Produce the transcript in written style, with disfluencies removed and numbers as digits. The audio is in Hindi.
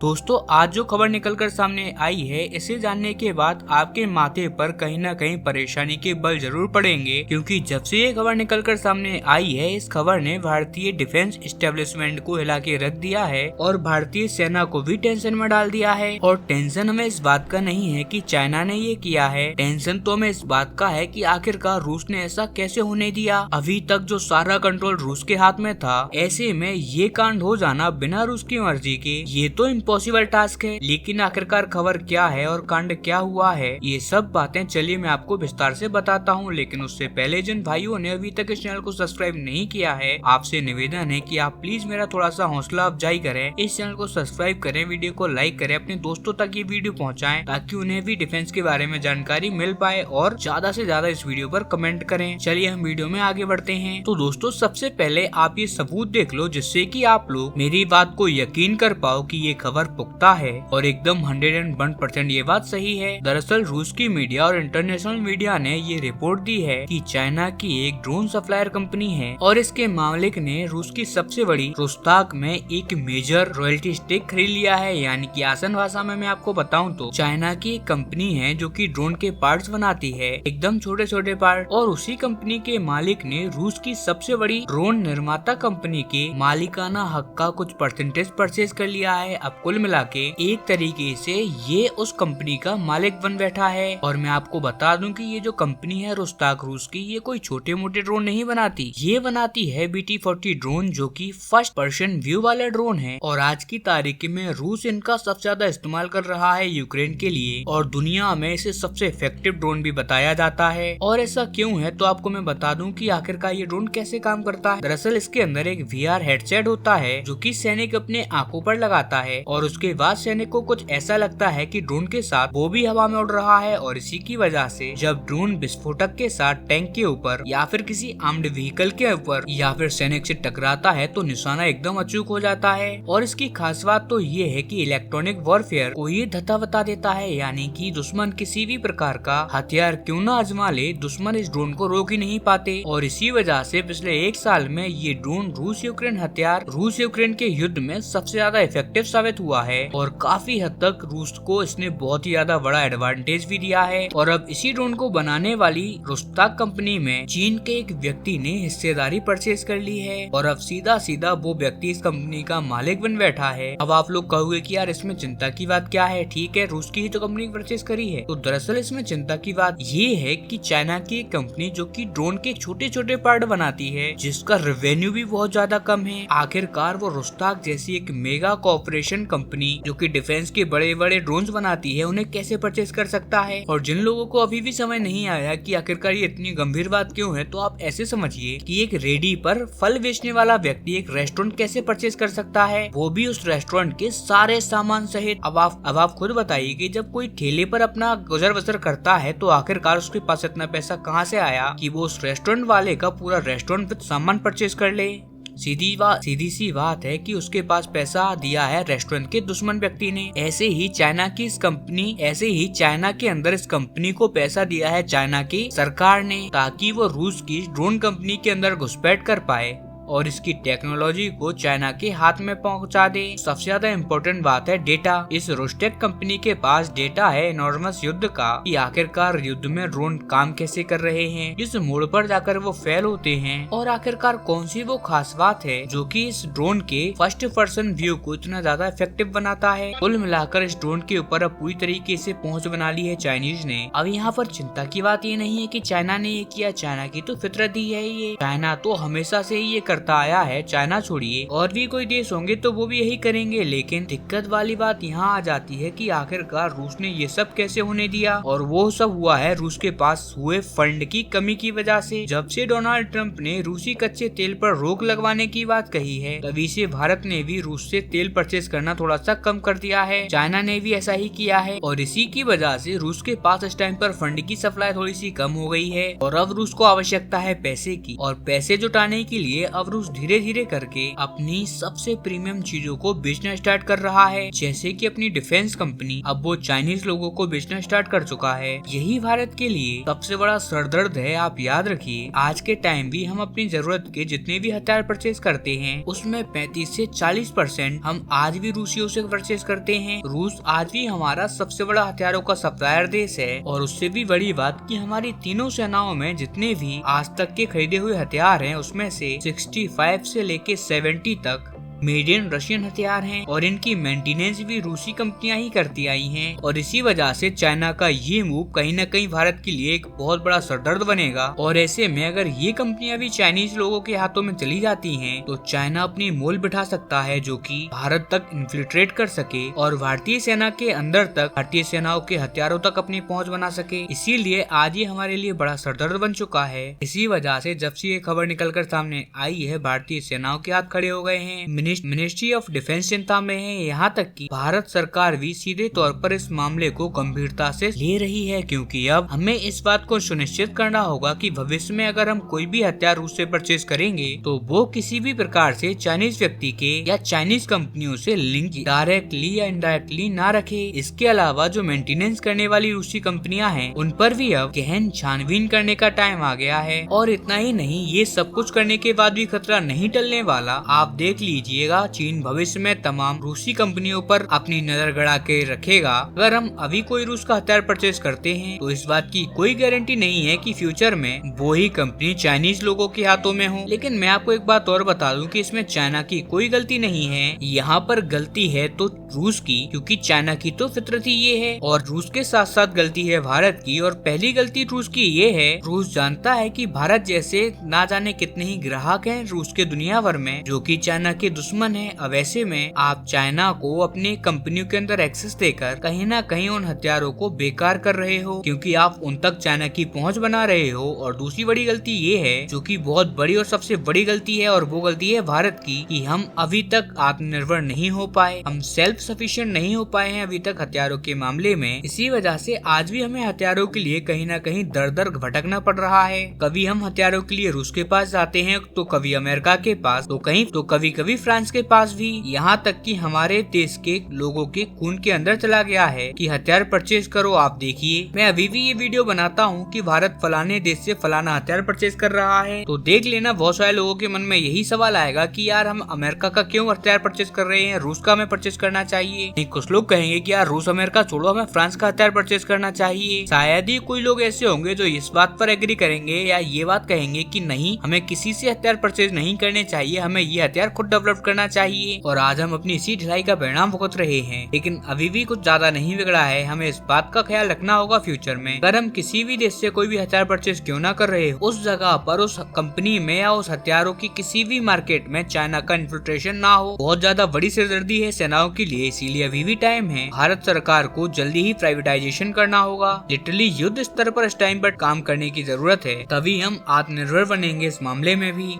दोस्तों, आज जो खबर निकलकर सामने आई है, इसे जानने के बाद आपके माथे पर कहीं न कहीं परेशानी के बल जरूर पड़ेंगे, क्योंकि जब से ये खबर निकलकर सामने आई है, इस खबर ने भारतीय डिफेंस एस्टेब्लिशमेंट को हिला के रख दिया है और भारतीय सेना को भी टेंशन में डाल दिया है। और टेंशन हमें इस बात का नहीं है कि चाइना ने ये किया है, टेंशन तो हमें इस बात का है कि आखिरकार रूस ने ऐसा कैसे होने दिया। अभी तक जो सारा कंट्रोल रूस के हाथ में था, ऐसे में ये कांड हो जाना बिना रूस की मर्जी के, ये तो पॉसिबल टास्क है। लेकिन आखिरकार खबर क्या है और कांड क्या हुआ है, ये सब बातें चलिए मैं आपको विस्तार से बताता हूँ। लेकिन उससे पहले जिन भाइयों ने अभी तक इस चैनल को सब्सक्राइब नहीं किया है, आपसे निवेदन है कि आप प्लीज मेरा थोड़ा सा हौसला अफजाई करें, इस चैनल को सब्सक्राइब करें, वीडियो को लाइक करें, अपने दोस्तों तक ये वीडियो पहुँचाएं ताकि उन्हें भी डिफेंस के बारे में जानकारी मिल पाए, और ज्यादा से ज्यादा इस वीडियो पर कमेंट करें। चलिए हम वीडियो में आगे बढ़ते हैं। तो दोस्तों, सबसे पहले आप ये सबूत देख लो जिससे कि आप लोग मेरी बात को यकीन कर पाओ कि ये खबर पुख्ता है और एकदम 101% ये बात सही है। दरअसल रूस की मीडिया और इंटरनेशनल मीडिया ने ये रिपोर्ट दी है कि चाइना की एक ड्रोन सप्लायर कंपनी है और इसके मालिक ने रूस की सबसे बड़ी रोस्ताक में एक मेजर रॉयल्टी स्टेक खरीद लिया है। यानी कि आसान भाषा में मैं आपको बताऊं तो चाइना की एक कंपनी है जो कि ड्रोन के पार्ट्स बनाती है, एकदम छोटे छोटे पार्ट, और उसी कंपनी के मालिक ने रूस की सबसे बड़ी ड्रोन निर्माता कंपनी के मालिकाना हक का कुछ परसेंटेज परचेज कर लिया है। अब कुल मिला के एक तरीके से ये उस कंपनी का मालिक बन बैठा है। और मैं आपको बता दूं कि ये जो कंपनी है रोस्ताक रूस की, ये कोई छोटे मोटे ड्रोन नहीं बनाती, ये बनाती है BT-40 ड्रोन, जो कि फर्स्ट पर्सन व्यू वाला ड्रोन है। और आज की तारीख में रूस इनका सबसे ज्यादा इस्तेमाल कर रहा है यूक्रेन के लिए, और दुनिया में इसे सबसे इफेक्टिव ड्रोन भी बताया जाता है। और ऐसा क्यों है, तो आपको मैं बता दूं कि आखिरकार ये ड्रोन कैसे काम करता है। दरअसल इसके अंदर एक VR हेडसेट होता है जो कि सैनिक अपने आंखों पर लगाता है, और उसके बाद सैनिक को कुछ ऐसा लगता है कि ड्रोन के साथ वो भी हवा में उड़ रहा है। और इसी की वजह से जब ड्रोन विस्फोटक के साथ टैंक के ऊपर या फिर किसी आर्म्ड व्हीकल के ऊपर या फिर सैनिक से टकराता है तो निशाना एकदम अचूक हो जाता है। और इसकी खास बात तो ये है कि इलेक्ट्रॉनिक वॉरफेयर को ये धता बता देता है, यानी कि दुश्मन किसी भी प्रकार का हथियार क्यों न आजमा ले, दुश्मन इस ड्रोन को रोक ही नहीं पाते। और इसी वजह से पिछले 1 साल में ये ड्रोन रूस यूक्रेन के युद्ध में सबसे ज्यादा इफेक्टिव साबित हुआ है, और काफी हद तक रूस को इसने बहुत ही ज्यादा बड़ा एडवांटेज भी दिया है। और अब इसी ड्रोन को बनाने वाली रोस्ताक कंपनी में चीन के एक व्यक्ति ने हिस्सेदारी परचेज कर ली है, और अब सीधा सीधा वो व्यक्ति इस कंपनी का मालिक बन बैठा है। अब आप लोग कहोगे कि यार इसमें चिंता की बात क्या है, ठीक है रूस की ही तो कंपनी परचेज करी है। तो दरअसल इसमें चिंता की बात ये है कि चाइना की एक कंपनी जो कि ड्रोन के छोटे छोटे पार्ट बनाती है, जिसका रेवेन्यू भी बहुत ज्यादा कम है, आखिरकार वो रोस्ताक जैसी एक मेगा कॉर्पोरेशन कंपनी जो कि डिफेंस के बड़े बड़े ड्रोन्स बनाती है, उन्हें कैसे परचेज कर सकता है। और जिन लोगों को अभी भी समझ नहीं आया कि आखिरकार ये इतनी गंभीर बात क्यों है, तो आप ऐसे समझिए कि एक रेडी पर फल बेचने वाला व्यक्ति एक रेस्टोरेंट कैसे परचेज कर सकता है, वो भी उस रेस्टोरेंट के सारे सामान सहित। अब आप खुद बताइए कि जब कोई ठेले पर अपना गुजर बसर करता है तो आखिरकार उसके पास इतना पैसा कहाँ से आया कि वो उस रेस्टोरेंट वाले का पूरा रेस्टोरेंट विद सामान परचेज कर ले। सीधी सी बात है कि उसके पास पैसा दिया है रेस्टोरेंट के दुश्मन व्यक्ति ने। ऐसे ही चाइना के अंदर इस कंपनी को पैसा दिया है चाइना की सरकार ने, ताकि वो रूस की ड्रोन कंपनी के अंदर घुसपैठ कर पाए और इसकी टेक्नोलॉजी को चाइना के हाथ में पहुंचा दे। सबसे ज्यादा इम्पोर्टेंट बात है डेटा। इस रोस्टेक कंपनी के पास डेटा है इनॉर्मस युद्ध का, कि आखिरकार युद्ध में ड्रोन काम कैसे कर रहे हैं, किस मोड़ पर जाकर वो फेल होते हैं, और आखिरकार कौन सी वो खास बात है जो कि इस ड्रोन के फर्स्ट पर्सन व्यू को इतना ज्यादा इफेक्टिव बनाता है। कुल मिलाकर इस ड्रोन के ऊपर अब पूरी तरीके से पहुँच बना ली है चाइनीज ने। अब यहाँ पर चिंता की बात ये नहीं है कि चाइना ने ये किया, चाइना की तो फितरत ही है ये, चाइना तो हमेशा से ये आया है। चाइना छोड़िए, और भी कोई देश होंगे तो वो भी यही करेंगे। लेकिन दिक्कत वाली बात यहाँ आ जाती है कि आखिरकार रूस ने ये सब कैसे होने दिया, और वो सब हुआ है रूस के पास हुए फंड की कमी की वजह से। जब से डोनाल्ड ट्रंप ने रूसी कच्चे तेल पर रोक लगवाने की बात कही है, तभी से भारत ने भी रूस से तेल परचेज करना थोड़ा सा कम कर दिया है। चाइना ने भी ऐसा ही किया है, और इसी की वजह से रूस के पास इस टाइम पर फंड की सप्लाई थोड़ी सी कम हो गई है, और अब रूस को आवश्यकता है पैसे की, और पैसे जुटाने के लिए अब रूस धीरे धीरे करके अपनी सबसे प्रीमियम चीजों को बेचना स्टार्ट कर रहा है, जैसे कि अपनी डिफेंस कंपनी अब वो चाइनीज लोगों को बेचना स्टार्ट कर चुका है। यही भारत के लिए सबसे बड़ा सरदर्द है। आप याद रखिए, आज के टाइम भी हम अपनी जरूरत के जितने भी हथियार परचेज करते हैं उसमें 35 से 40% हम आज भी रूसियों से परचेज करते हैं। रूस आज भी हमारा सबसे बड़ा हथियारों का सप्लायर देश है और उससे भी बड़ी बात कि हमारी तीनों सेनाओं में जितने भी आज तक के खरीदे हुए हथियार हैं उसमें से 65 से लेके 70 तक मेड इन रशियन हथियार हैं और इनकी मेंटेनेंस भी रूसी कंपनियां ही करती आई हैं। और इसी वजह से चाइना का ये मूव कहीं न कहीं भारत के लिए एक बहुत बड़ा सरदर्द बनेगा। और ऐसे में अगर ये कंपनियां भी चाइनीज लोगों के हाथों में चली जाती हैं तो चाइना अपनी मोल बिठा सकता है, जो कि भारत तक इन्फिल्ट्रेट कर सके और भारतीय सेना के अंदर तक भारतीय सेनाओं के हथियारों तक अपनी पहुँच बना सके। इसीलिए आज ये हमारे लिए बड़ा सरदर्द बन चुका है। इसी वजह से जब से ये खबर निकल कर सामने आई है, भारतीय सेनाओं के हाथ खड़े हो गए हैं। मिनिस्ट्री ऑफ डिफेंस चिंता में है, यहाँ तक कि भारत सरकार भी सीधे तौर पर इस मामले को गंभीरता से ले रही है, क्योंकि अब हमें इस बात को सुनिश्चित करना होगा कि भविष्य में अगर हम कोई भी हथियार रूस से परचेज करेंगे तो वो किसी भी प्रकार से चाइनीज व्यक्ति के या चाइनीज कंपनियों से लिंक डायरेक्टली या इनडायरेक्टली ना रखे। इसके अलावा जो मेंटेनेंस करने वाली रूसी कंपनियां हैं उन पर भी अब गहन छानबीन करने का टाइम आ गया है। और इतना ही नहीं, ये सब कुछ करने के बाद भी खतरा नहीं टलने वाला। आप देख लीजिएगा, चीन भविष्य में तमाम रूसी कंपनियों पर अपनी नजर गड़ा के रखेगा। अगर हम अभी कोई रूस का हथियार परचेज करते हैं तो इस बात की कोई गारंटी नहीं है कि फ्यूचर में वो ही कंपनी चाइनीज लोगों के हाथों में हो। लेकिन मैं आपको एक बात और बता दूं कि इसमें चाइना की कोई गलती नहीं है। यहाँ पर गलती है तो रूस की, क्योंकि चाइना की तो फितरत ही ये है और रूस के साथ साथ गलती है भारत की। और पहली गलती रूस की ये है, रूस जानता है कि भारत जैसे ना जाने कितने ही ग्राहक हैं रूस के दुनिया भर में जो कि चाइना के दुश्मन है। अब ऐसे में आप चाइना को अपनी कंपनियों के अंदर एक्सेस देकर कहीं ना कहीं उन हथियारों को बेकार कर रहे हो, क्योंकि आप उन तक चाइना की पहुंच बना रहे हो। और दूसरी बड़ी गलती ये है, जो कि बहुत बड़ी और सबसे बड़ी गलती है, और वो गलती है भारत की, कि हम अभी तक आत्मनिर्भर नहीं हो पाए, हम सेल्फ सफिशिएंट नहीं हो पाए हैं अभी तक हथियारों के मामले में। इसी वजह से आज भी हमें हथियारों के लिए कहीं ना कहीं दर दर भटकना पड़ रहा है। कभी हम हथियारों के लिए रूस के पास जाते हैं, तो कभी अमेरिका के पास, तो कभी कभी फ्रांस के पास भी। यहाँ तक कि हमारे देश के लोगों के खून के अंदर चला गया है कि हथियार परचेज करो। आप देखिए, मैं अभी भी ये वीडियो बनाता हूँ कि भारत फलाने देश से फलाना हथियार परचेज कर रहा है, तो देख लेना बहुत सारे लोगों के मन में यही सवाल आएगा कि यार हम अमेरिका का क्यों हथियार परचेज कर रहे हैं, रूस का हमें परचेज करना चाहिए। नहीं, कुछ लोग कहेंगे कि यार रूस अमेरिका छोड़ो, हमें फ्रांस का हथियार परचेज करना चाहिए। शायद ही कोई लोग ऐसे होंगे जो इस बात पर एग्री करेंगे या ये बात कहेंगे कि नहीं, हमें किसी से हथियार परचेज नहीं करने चाहिए, हमें ये हथियार खुद डेवलप करना चाहिए। और आज हम अपनी इसी ढिलाई का परिणाम भुगत रहे हैं। लेकिन अभी भी कुछ ज्यादा नहीं बिगड़ा है। हमें इस बात का ख्याल रखना होगा फ्यूचर में, अगर हम किसी भी देश से कोई भी हथियार परचेज क्यों ना कर रहे हो, उस जगह पर उस कंपनी में या उस हथियारों की किसी भी मार्केट में चाइना का इन्फिल्ट्रेशन ना हो। बहुत ज्यादा बड़ी सिरदर्दी है सेनाओं के लिए, इसीलिए अभी भी टाइम है। भारत सरकार को जल्दी ही प्राइवेटाइजेशन करना होगा। लिटरली युद्ध स्तर पर इस टाइम पर काम करने की जरूरत है, तभी हम आत्मनिर्भर बनेंगे इस मामले में भी।